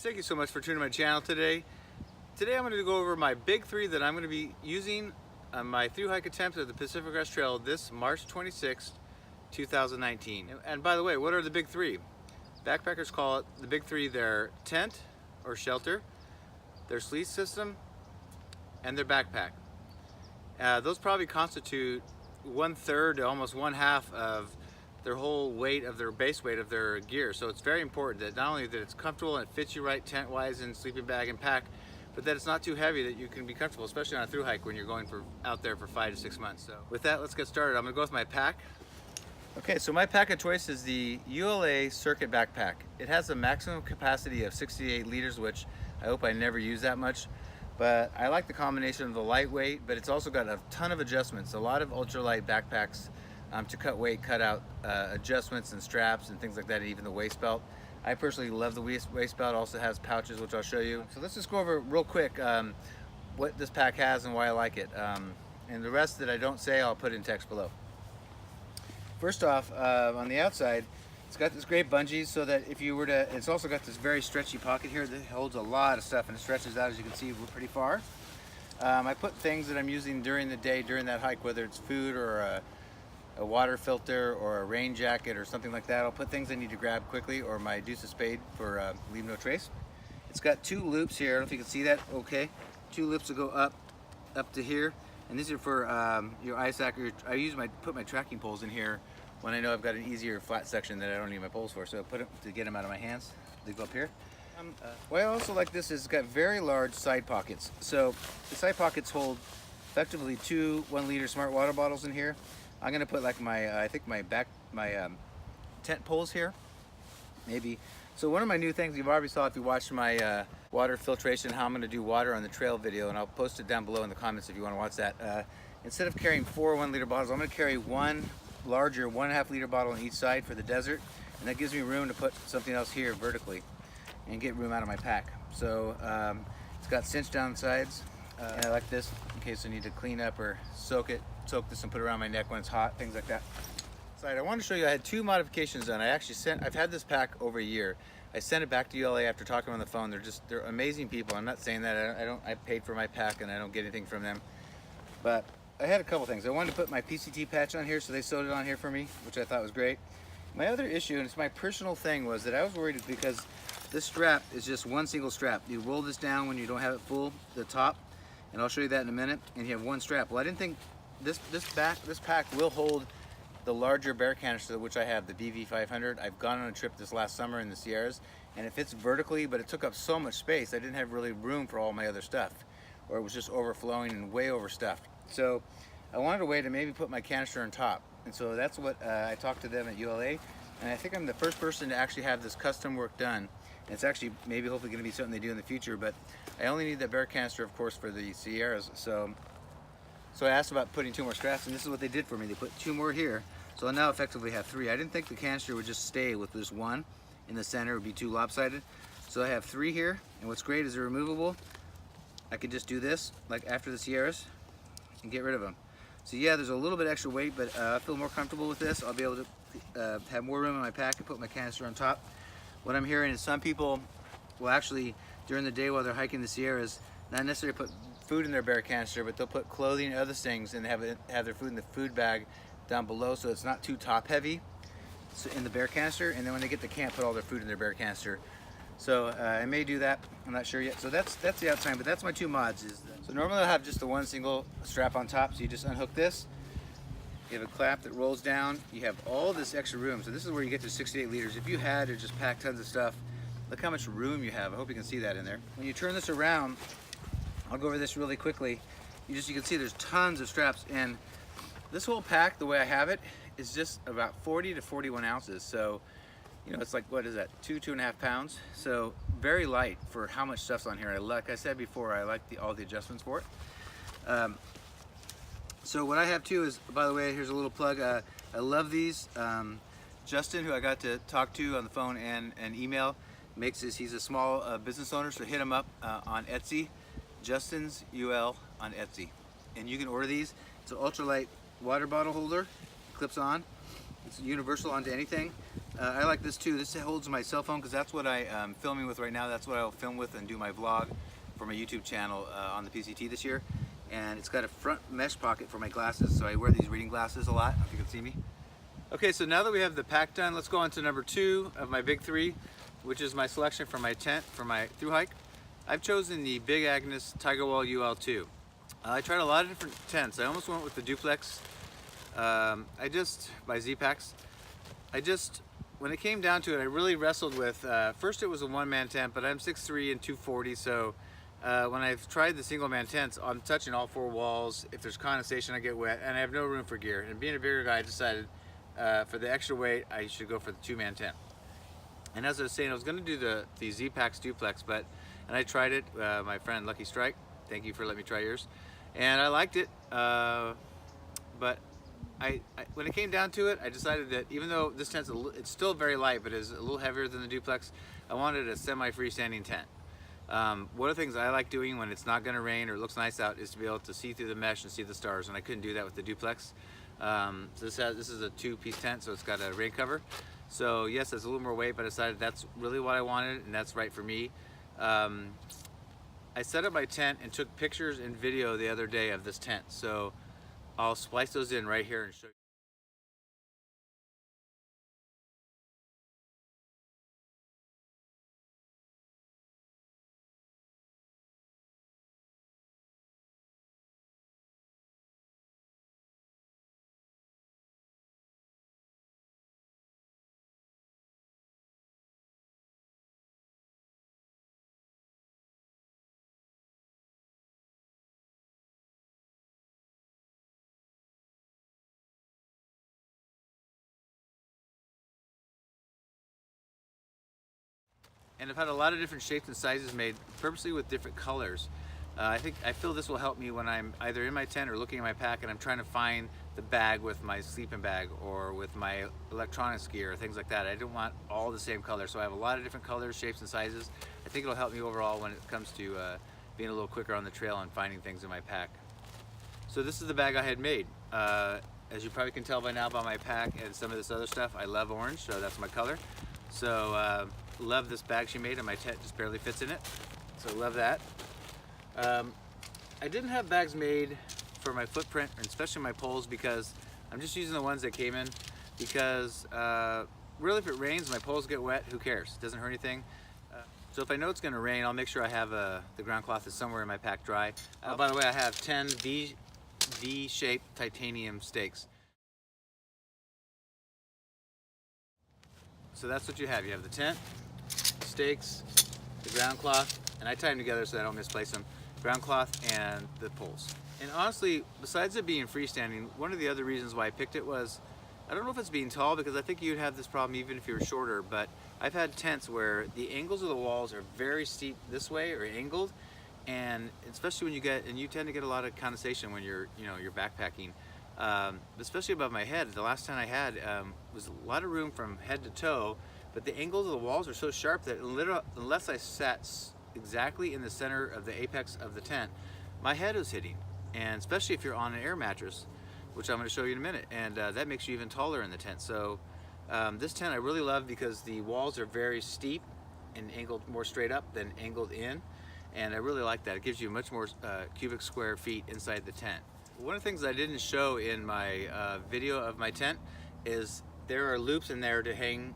guys, thank you so much for tuning in my channel today. Today I'm going to go over my big three that I'm going to be using on my thru hike attempt at the Pacific Crest Trail this March 26th, 2019. And by the way, what are the big three? Backpackers call it the big three: their tent or shelter, their sleep system, and their backpack. Those probably constitute 1/3 to almost 1/2 of their whole weight of their base weight of their gear. So it's very important that not only that it's comfortable and it fits you right tent wise and sleeping bag and pack, but that it's not too heavy, that you can be comfortable, especially on a thru hike when you're going out there for 5 to 6 months. So with that, let's get started. I'm gonna go with my pack. Okay, so my pack of choice is the ULA Circuit Backpack. It has a maximum capacity of 68 liters, which I hope I never use that much. But I like the combination of the lightweight, but it's also got a ton of adjustments. A lot of ultralight backpacks to cut weight, cut out adjustments and straps and things like that, and even the waist belt. I personally love the waist belt. Also has pouches, which I'll show you. So let's just go over real quick what this pack has and why I like it. And the rest that I don't say, I'll put in text below. First off, on the outside, it's got this great bungee so that if you were to, it's also got this very stretchy pocket here that holds a lot of stuff and it stretches out, as you can see, pretty far. I put things that I'm using during the day, during that hike, whether it's food or a water filter or a rain jacket or something like that. I'll put things I need to grab quickly, or my deuce of spade for leave no trace. It's got 2 loops here. I don't know if you can see that. Okay, 2 loops to go up to here, and these are for your ice sack. I put my tracking poles in here when I know I've got an easier flat section that I don't need my poles for. So I put them to get them out of my hands. They go up here. What I also like this is it's got very large side pockets. So the side pockets hold effectively 2 1-liter smart water bottles in here. I'm gonna put like my, I think my tent poles here, maybe. So one of my new things, you've already saw if you watched my water filtration, how I'm gonna do water on the trail video, and I'll post it down below in the comments if you wanna watch that. Instead of carrying 4 1-liter bottles, I'm gonna carry 1 larger 1.5 liter bottle on each side for the desert, and that gives me room to put something else here vertically and get room out of my pack. So it's got cinch down sides, and I like this in case I need to clean up or soak this and put it around my neck when it's hot, things like that. So I wanted to show you, I had 2 modifications done. I've had this pack over a year. I sent it back to ULA after talking on the phone. They're amazing people. I'm not saying that I paid for my pack and I don't get anything from them, but I had a couple things. I wanted to put my PCT patch on here, so they sewed it on here for me, which I thought was great. My other issue, and it's my personal thing, was that I was worried because this strap is just one single strap. You roll this down when you don't have it full, the top, and I'll show you that in a minute, and you have one strap. Well, I didn't think this pack will hold the larger bear canister, which I have, the BV500. I've gone on a trip this last summer in the Sierras, and it fits vertically, but it took up so much space, I didn't have really room for all my other stuff, or it was just overflowing and way overstuffed. So I wanted a way to maybe put my canister on top, and so that's what I talked to them at ULA, and I think I'm the first person to actually have this custom work done. And it's actually maybe hopefully going to be something they do in the future, but I only need that bear canister, of course, for the Sierras. So I asked about putting 2 more straps, and this is what they did for me. They put 2 more here, so I now effectively have 3. I didn't think the canister would just stay with this one in the center. It would be too lopsided. So I have 3 here, and what's great is they're removable. I could just do this, like after the Sierras, and get rid of them. So yeah, there's a little bit extra weight, but I feel more comfortable with this. I'll be able to have more room in my pack and put my canister on top. What I'm hearing is some people will actually, during the day while they're hiking the Sierras, not necessarily put food in their bear canister, but they'll put clothing and other things and have their food in the food bag down below, so it's not too top heavy in the bear canister, and then when they get to camp, put all their food in their bear canister. So I may do that, I'm not sure yet. So that's the outside, but that's my 2 mods. So normally I'll have just the 1 single strap on top, so you just unhook this. You have a clap that rolls down. You have all this extra room. So this is where you get to 68 liters. If you had to just pack tons of stuff, look how much room you have. I hope you can see that in there. When you turn this around, I'll go over this really quickly. You can see there's tons of straps, and this whole pack, the way I have it, is just about 40 to 41 ounces. So, you know, it's like, what is that, 2.5 pounds? So very light for how much stuff's on here. Like I said before, I like all the adjustments for it. So what I have too is, by the way, here's a little plug. I love these. Justin, who I got to talk to on the phone and email, makes this. He's a small business owner, so hit him up on Etsy, JustinsUL on Etsy, and you can order these. It's an ultralight water bottle holder, clips on. It's universal onto anything. I like this too. This holds my cell phone because that's what I'm filming with right now. That's what I'll film with and do my vlog for my YouTube channel on the PCT this year. And it's got a front mesh pocket for my glasses, so I wear these reading glasses a lot, if you can see me. Okay, so now that we have the pack done, let's go on to number 2 of my big 3, which is my selection for my tent for my thru hike. I've chosen the Big Agnes Tigerwall UL2. I tried a lot of different tents. I almost went with the duplex by Z-Packs. When it came down to it, I really wrestled with, first it was a one-man tent, but I'm 6'3" and 240, so when I've tried the single-man tents, I'm touching all 4 walls. If there's condensation, I get wet, and I have no room for gear. And being a bigger guy, I decided for the extra weight, I should go for the 2-man tent. And as I was saying, I was going to do the Z-Packs duplex, and I tried it. My friend Lucky Strike, thank you for letting me try yours, and I liked it. But when it came down to it, I decided that even though this tent's it's still very light, but is a little heavier than the duplex, I wanted a semi-freestanding tent. One of the things I like doing when it's not going to rain or it looks nice out is to be able to see through the mesh and see the stars, and I couldn't do that with the duplex. So this is a 2-piece tent, so it's got a rain cover. So yes, it's a little more weight, but I decided that's really what I wanted, and that's right for me. I set up my tent and took pictures and video the other day of this tent, so I'll splice those in right here and show you. And I've had a lot of different shapes and sizes made purposely with different colors. I feel this will help me when I'm either in my tent or looking at my pack and I'm trying to find the bag with my sleeping bag or with my electronics gear or things like that. I don't want all the same color, so I have a lot of different colors, shapes, and sizes. I think it'll help me overall when it comes to being a little quicker on the trail and finding things in my pack. So this is the bag I had made. As you probably can tell by now by my pack and some of this other stuff, I love orange, so that's my color. So love this bag she made, and my tent just barely fits in it, so love that. I didn't have bags made for my footprint, and especially my poles, because I'm just using the ones that came in, because really if it rains, my poles get wet, who cares? It doesn't hurt anything. So if I know it's going to rain, I'll make sure I have the ground cloth is somewhere in my pack dry. By the way, I have 10 V-shaped titanium stakes. So that's what you have. You have the tent, stakes, the ground cloth, and I tie them together so I don't misplace them. Ground cloth and the poles. And honestly, besides it being freestanding, one of the other reasons why I picked it was, I don't know if it's being tall, because I think you'd have this problem even if you were shorter, but I've had tents where the angles of the walls are very steep this way or angled, and especially when you tend to get a lot of condensation when you're backpacking. Especially above my head. The last tent I had was a lot of room from head to toe, but the angles of the walls are so sharp that unless I sat exactly in the center of the apex of the tent, my head was hitting. And especially if you're on an air mattress, which I'm going to show you in a minute, and that makes you even taller in the tent. So this tent I really love because the walls are very steep and angled more straight up than angled in, and I really like that. It gives you much more cubic square feet inside the tent. One of the things I didn't show in my video of my tent is there are loops in there to hang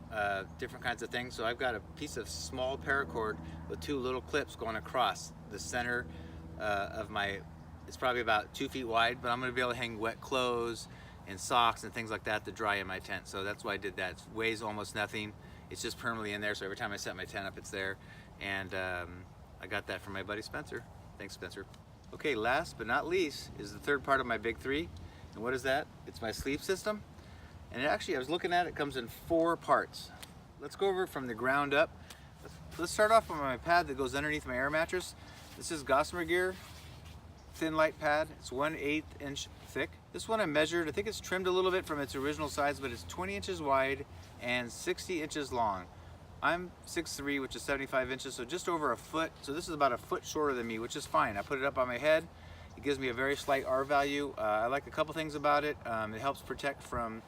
different kinds of things. So I've got a piece of small paracord with 2 little clips going across the center of my, it's probably about 2 feet wide, but I'm going to be able to hang wet clothes and socks and things like that to dry in my tent. So that's why I did that. It weighs almost nothing. It's just permanently in there, so every time I set my tent up, it's there. And I got that from my buddy Spencer. Thanks, Spencer. Okay, last but not least is the third part of my big 3. And what is that? It's my sleep system. And actually, I was looking at it, comes in 4 parts. Let's go over it from the ground up. Let's start off with my pad that goes underneath my air mattress. This is Gossamer Gear thin light pad. It's 1/8 inch thick. This one I measured, I think it's trimmed a little bit from its original size, but it's 20 inches wide and 60 inches long. I'm 6'3", which is 75 inches, so just over a foot. So this is about a foot shorter than me, which is fine. I put it up on my head. It gives me a very slight R value. I like a couple things about it. It helps protect from,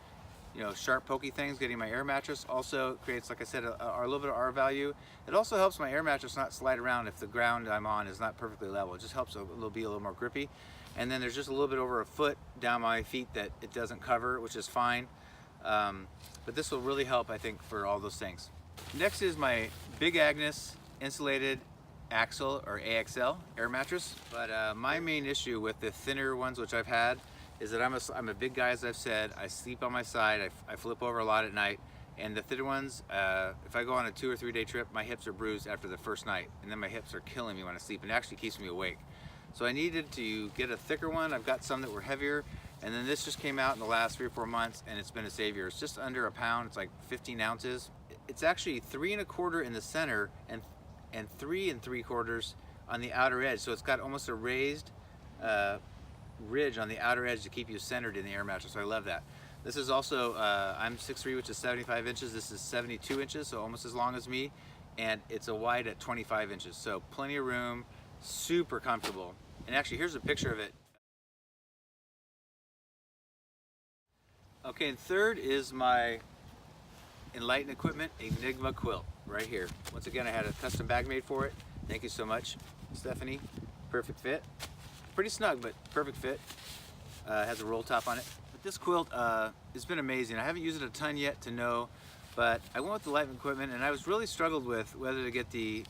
sharp pokey things, getting my air mattress. Also creates, like I said, a little bit of R value. It also helps my air mattress not slide around if the ground I'm on is not perfectly level. It just helps be a little more grippy. And then there's just a little bit over a foot down my feet that it doesn't cover, which is fine. But this will really help, I think, for all those things. Next is my Big Agnes insulated axle or AXL air mattress. But my main issue with the thinner ones, which I've had, is that I'm a big guy, as I've said. I sleep on my side. I flip over a lot at night. And the thinner ones, if I go on a 2 or 3 day trip, my hips are bruised after the first night. And then my hips are killing me when I sleep, and it actually keeps me awake. So I needed to get a thicker one. I've got some that were heavier. And then this just came out in the last 3 or 4 months, and it's been a savior. It's just under a pound. It's like 15 ounces. It's actually 3 1/4 in the center and 3 3/4 on the outer edge. So it's got almost a raised ridge on the outer edge to keep you centered in the air mattress. So I love that. This is also, I'm 6'3", which is 75 inches. This is 72 inches, so almost as long as me. And it's a wide at 25 inches. So plenty of room, super comfortable. And actually, here's a picture of it. Okay, and third is my Enlighten Equipment Enigma quilt right here. Once again, I had a custom bag made for it. Thank you so much, Stephanie. Perfect fit. Pretty snug, but perfect fit. Has a roll top on it. But this quilt has been amazing. I haven't used it a ton yet to know, but I went with the Enlighten Equipment, and I was really struggled with whether to get the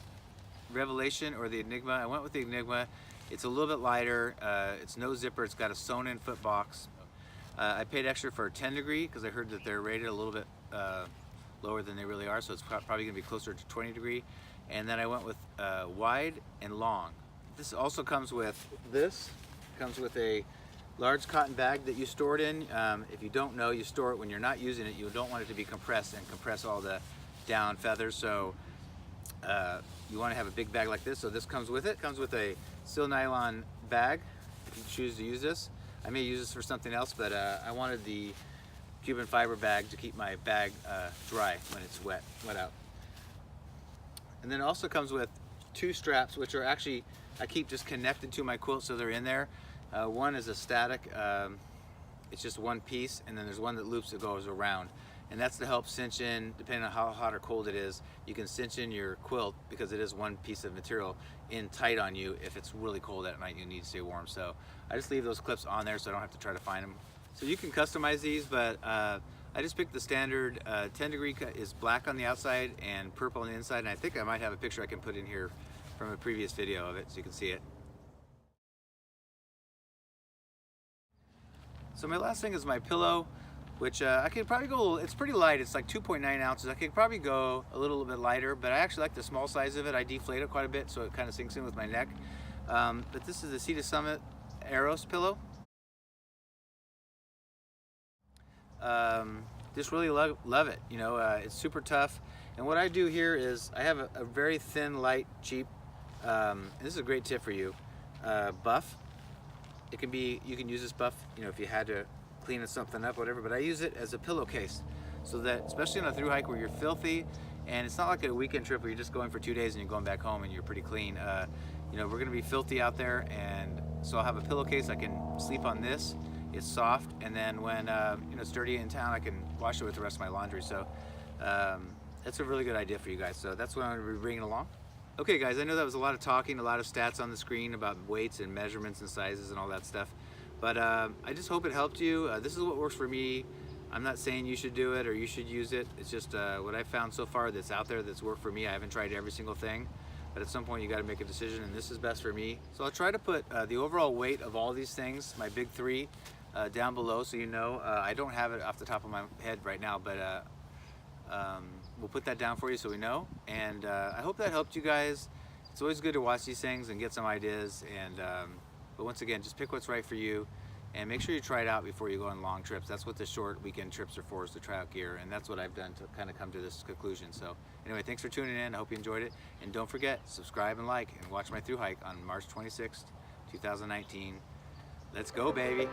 Revelation or the Enigma. I went with the Enigma. It's a little bit lighter. It's no zipper. It's got a sewn-in foot box. I paid extra for a 10 degree because I heard that they're rated a little bit lower than they really are, so it's probably going to be closer to 20 degree. And then I went with wide and long. This also comes with this. Comes with a large cotton bag that you store it in. If you don't know, you store it when you're not using it. You don't want it to be compressed and compress all the down feathers. So you want to have a big bag like this. So this comes with it. Comes with a steel nylon bag if you choose to use this. I may use this for something else, but I wanted the Cuben Fiber bag to keep my bag dry when it's wet out. And then it also comes with 2 straps, which are actually, I keep just connected to my quilt, so they're in there. One is a static, it's just one piece, and then there's one that loops that goes around. And that's to help cinch in, depending on how hot or cold it is, you can cinch in your quilt, because it is one piece of material, in tight on you if it's really cold at night and you need to stay warm. So I just leave those clips on there so I don't have to try to find them. So you can customize these, but I just picked the standard 10 degree is black on the outside and purple on the inside, and I think I might have a picture I can put in here from a previous video of it so you can see it. So my last thing is my pillow, which I could probably go, it's pretty light, it's like 2.9 ounces. I could probably go a little bit lighter, but I actually like the small size of it. I deflate it quite a bit so it kind of sinks in with my neck. But this is the Sea to Summit Aeros pillow. Just really love it. It's super tough. And what I do here is I have a very thin, light, cheap, and this is a great tip for you, buff. It can be, you can use this buff, if you had to clean something up, whatever, but I use it as a pillowcase so that, especially on a thru hike where you're filthy, and it's not like a weekend trip where you're just going for 2 days and you're going back home and you're pretty clean. We're going to be filthy out there, and so I'll have a pillowcase. I can sleep on this. It's soft, and then when it's dirty in town, I can wash it with the rest of my laundry. So that's a really good idea for you guys. So that's what I'm going to be bringing along. Okay guys, I know that was a lot of talking, a lot of stats on the screen about weights and measurements and sizes and all that stuff, but I just hope it helped you. This is what works for me. I'm not saying you should do it or you should use it. It's just what I've found so far that's out there that's worked for me. I haven't tried every single thing, but at some point you got to make a decision, and this is best for me. So I'll try to put the overall weight of all these things, my big 3, down below, so you know. I don't have it off the top of my head right now, but we'll put that down for you so we know. And I hope that helped you guys. It's always good to watch these things and get some ideas. And but once again, just pick what's right for you, and make sure you try it out before you go on long trips. That's what the short weekend trips are for, is to try out gear, and that's what I've done to kind of come to this conclusion. So anyway, thanks for tuning in. I hope you enjoyed it, and don't forget, subscribe and like, and watch my thru hike on March 26th, 2019. Let's go, baby.